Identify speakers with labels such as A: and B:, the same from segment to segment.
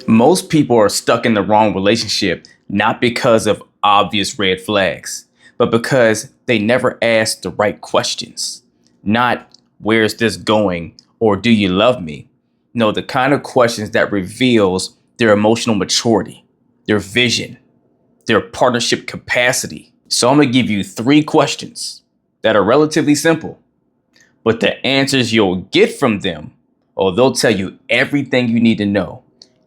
A: Most people are stuck in the wrong relationship, not because of obvious red flags, but because they never ask the right questions. Not where's this going or do you love me? No, the kind of questions that reveals their emotional maturity, their vision, their partnership capacity. So I'm going to give you three questions that are relatively simple, but the answers you'll get from them, oh, they'll tell you everything you need to know,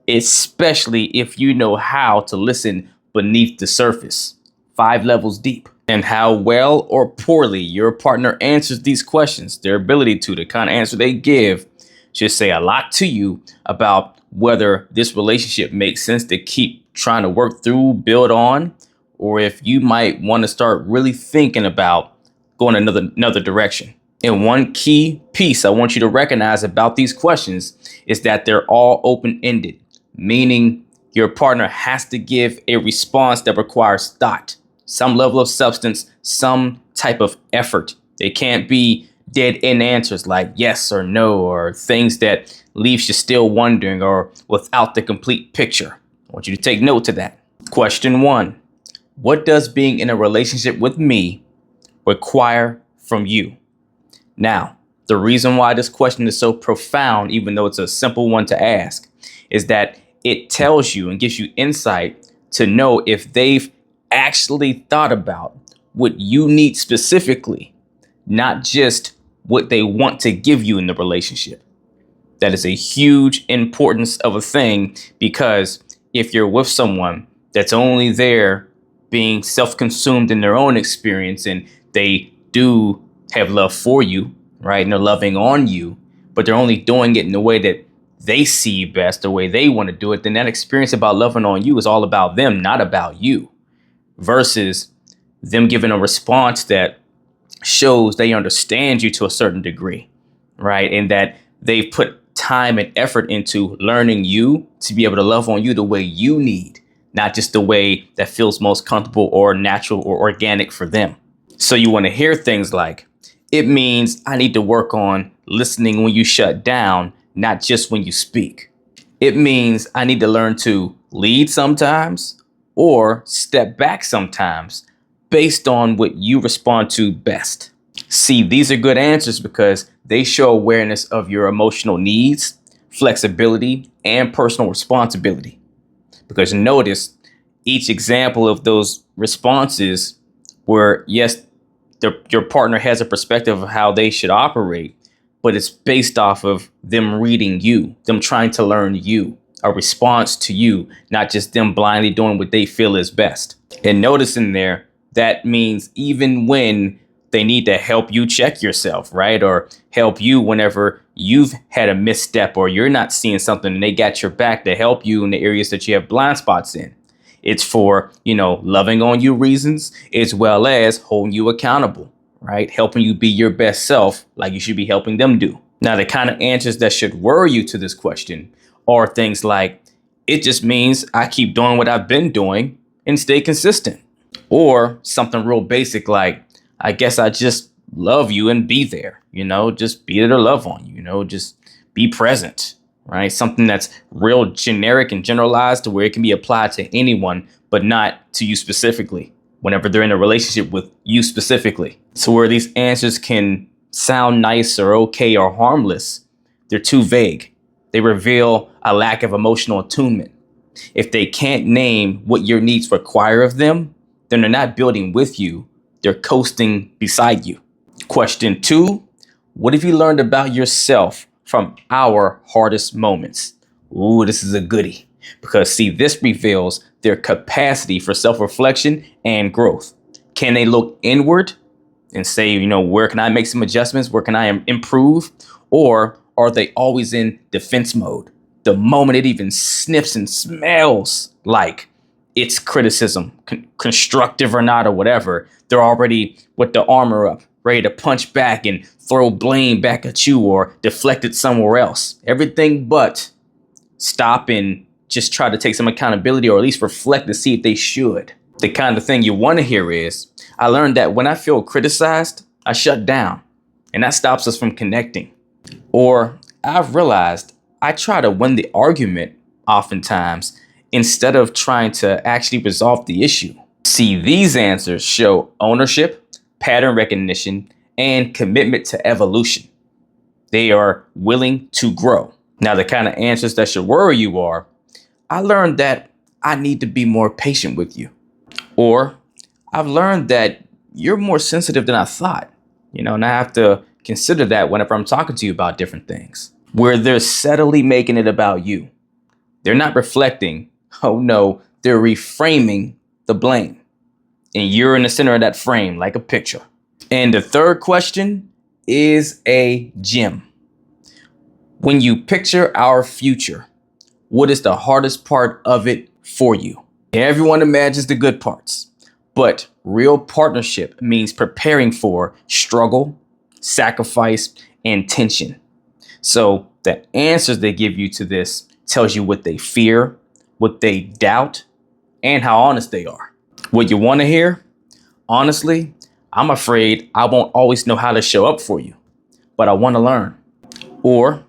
A: especially if you know how to listen beneath the surface, 5 levels deep. And how well or poorly your partner answers these questions, their ability to, the kind of answer they give, should say a lot to you about whether this relationship makes sense to keep trying to work through, build on, or if you might want to start really thinking about going another direction. And one key piece I want you to recognize about these questions is that they're all open-ended, meaning your partner has to give a response that requires thought, some level of substance, some type of effort. They can't be dead end answers like yes or no, or things that leaves you still wondering or without the complete picture. I want you to take note to that. Question one: what does being in a relationship with me require from you? Now, the reason why this question is so profound, even though it's a simple one to ask, is that it tells you and gives you insight to know if they've actually thought about what you need specifically, not just what they want to give you in the relationship. That is a huge importance of a thing, because if you're with someone that's only there being self-consumed in their own experience, and they do have love for you, right? And they're loving on you, but they're only doing it in the way that they see best, the way they want to do it, then that experience about loving on you is all about them, not about you, versus them giving a response that shows they understand you to a certain degree, right? And that they've put time and effort into learning you to be able to love on you the way you need, not just the way that feels most comfortable or natural or organic for them. So you want to hear things like, it means I need to work on listening when you shut down, not just when you speak. It means I need to learn to lead sometimes or step back sometimes based on what you respond to best. See, these are good answers because they show awareness of your emotional needs, flexibility, and personal responsibility. Because notice each example of those responses where, yes, your partner has a perspective of how they should operate, but it's based off of them reading you, them trying to learn you, a response to you, not just them blindly doing what they feel is best. And notice in there, that means even when they need to help you check yourself, right? Or help you whenever you've had a misstep or you're not seeing something and they got your back to help you in the areas that you have blind spots in. It's for, loving on you reasons, as well as holding you accountable, right? Helping you be your best self like you should be helping them do. Now, the kind of answers that should worry you to this question are things like, it just means I keep doing what I've been doing and stay consistent. Or something real basic like, I guess I just love you and be there, just be there to love on you, just be present, right? Something that's real generic and generalized to where it can be applied to anyone, but not to you specifically whenever they're in a relationship with you specifically. So where these answers can sound nice or okay or harmless, they're too vague. They reveal a lack of emotional attunement. If they can't name what your needs require of them, then they're not building with you, they're coasting beside you. Question two: what have you learned about yourself from our hardest moments? Ooh, this is a goodie. Because see, this reveals their capacity for self-reflection and growth. Can they look inward and say, where can I make some adjustments? Where can I improve? Or are they always in defense mode? The moment it even sniffs and smells like it's criticism, constructive or not, or whatever, they're already with the armor up, ready to punch back and throw blame back at you or deflect it somewhere else. Everything but stop and just try to take some accountability, or at least reflect to see if they should. The kind of thing you want to hear is, I learned that when I feel criticized, I shut down, and that stops us from connecting. Or I've realized I try to win the argument oftentimes, instead of trying to actually resolve the issue. See, these answers show ownership, pattern recognition, and commitment to evolution. They are willing to grow. Now, the kind of answers that should worry you are, I learned that I need to be more patient with you. Or I've learned that you're more sensitive than I thought. And I have to consider that whenever I'm talking to you about different things. Where they're subtly making it about you. They're not reflecting. Oh no, they're reframing the blame. And you're in the center of that frame like a picture. And the third question is a gem. When you picture our future, what is the hardest part of it for you? Everyone imagines the good parts, but real partnership means preparing for struggle, sacrifice, and tension. So the answers they give you to this tells you what they fear, what they doubt, and how honest they are. What you want to hear? Honestly, I'm afraid I won't always know how to show up for you, but I want to learn. Or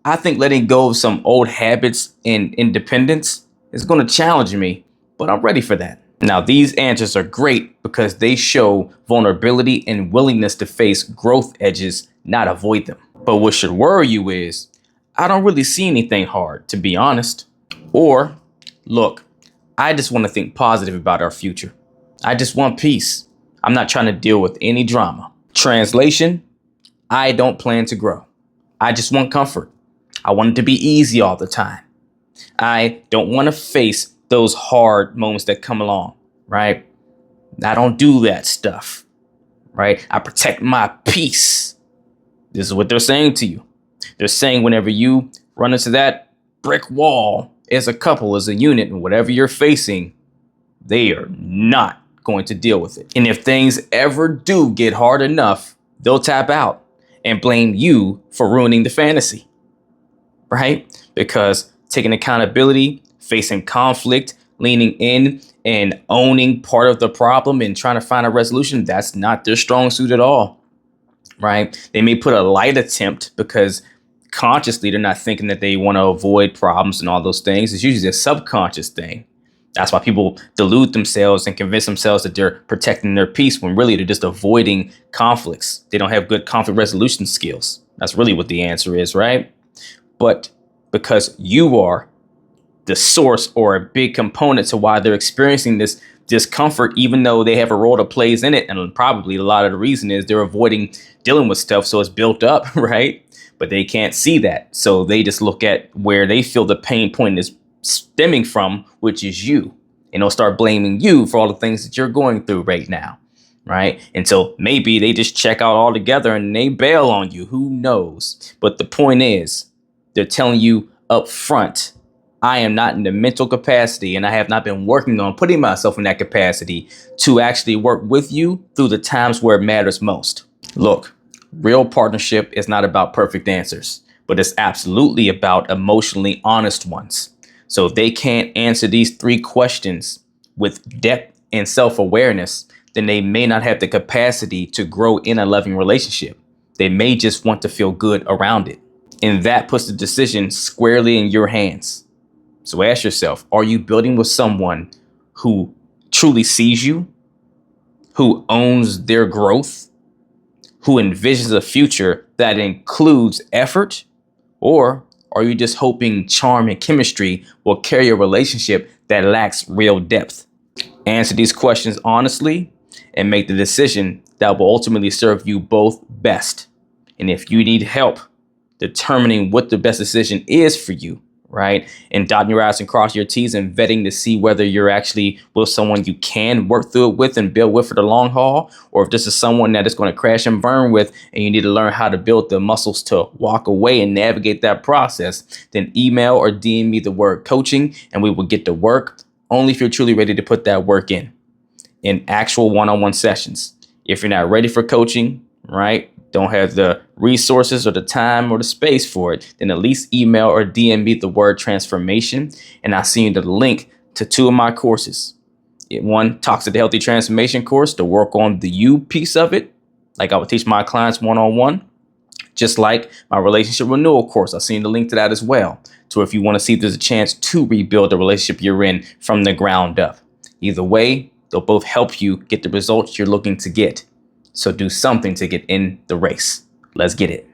A: I think letting go of some old habits and independence is going to challenge me, but I'm ready for that. Now, these answers are great because they show vulnerability and willingness to face growth edges, not avoid them. But what should worry you is, I don't really see anything hard, to be honest. Or, look, I just want to think positive about our future. I just want peace. I'm not trying to deal with any drama. Translation, I don't plan to grow. I just want comfort. I want it to be easy all the time. I don't want to face those hard moments that come along, right? I don't do that stuff, right? I protect my peace. This is what they're saying to you. They're saying whenever you run into that brick wall as a couple, as a unit, and whatever you're facing, they are not going to deal with it. And if things ever do get hard enough, they'll tap out and blame you for ruining the fantasy, right? Because taking accountability, facing conflict, leaning in and owning part of the problem and trying to find a resolution, that's not their strong suit at all, right? They may put a light attempt because consciously they're not thinking that they want to avoid problems and all those things. It's usually a subconscious thing. That's why people delude themselves and convince themselves that they're protecting their peace when really they're just avoiding conflicts. They don't have good conflict resolution skills. That's really what the answer is, right? But because you are the source or a big component to why they're experiencing this discomfort, even though they have a role to play in it. And probably a lot of the reason is they're avoiding dealing with stuff. So it's built up, right? But they can't see that. So they just look at where they feel the pain point is stemming from, which is you. And they'll start blaming you for all the things that you're going through right now. Right. And so maybe they just check out altogether and they bail on you. Who knows? But the point is, they're telling you up front, I am not in the mental capacity and I have not been working on putting myself in that capacity to actually work with you through the times where it matters most. Look, real partnership is not about perfect answers, but it's absolutely about emotionally honest ones. So if they can't answer these 3 questions with depth and self-awareness, then they may not have the capacity to grow in a loving relationship. They may just want to feel good around it. And that puts the decision squarely in your hands. So ask yourself, are you building with someone who truly sees you, who owns their growth, who envisions a future that includes effort? Or are you just hoping charm and chemistry will carry a relationship that lacks real depth? Answer these questions honestly and make the decision that will ultimately serve you both best. And if you need help determining what the best decision is for you, right, and dotting your I's and crossing your T's and vetting to see whether you're actually with someone you can work through it with and build with for the long haul, or if this is someone that is going to crash and burn with and you need to learn how to build the muscles to walk away and navigate that process, then email or DM me the word coaching and we will get to work, only if you're truly ready to put that work in actual one-on-one sessions. If you're not ready for coaching, right, don't have the resources or the time or the space for it, then at least email or DM me the word transformation and I'll send you the link to 2 of my courses. One, Toxic to Healthy Transformation course to work on the you piece of it, like I would teach my clients one-on-one. Just like my relationship renewal course, I've seen the link to that as well. So if you want to see if there's a chance to rebuild the relationship you're in from the ground up. Either way, they'll both help you get the results you're looking to get. So do something to get in the race. Let's get it.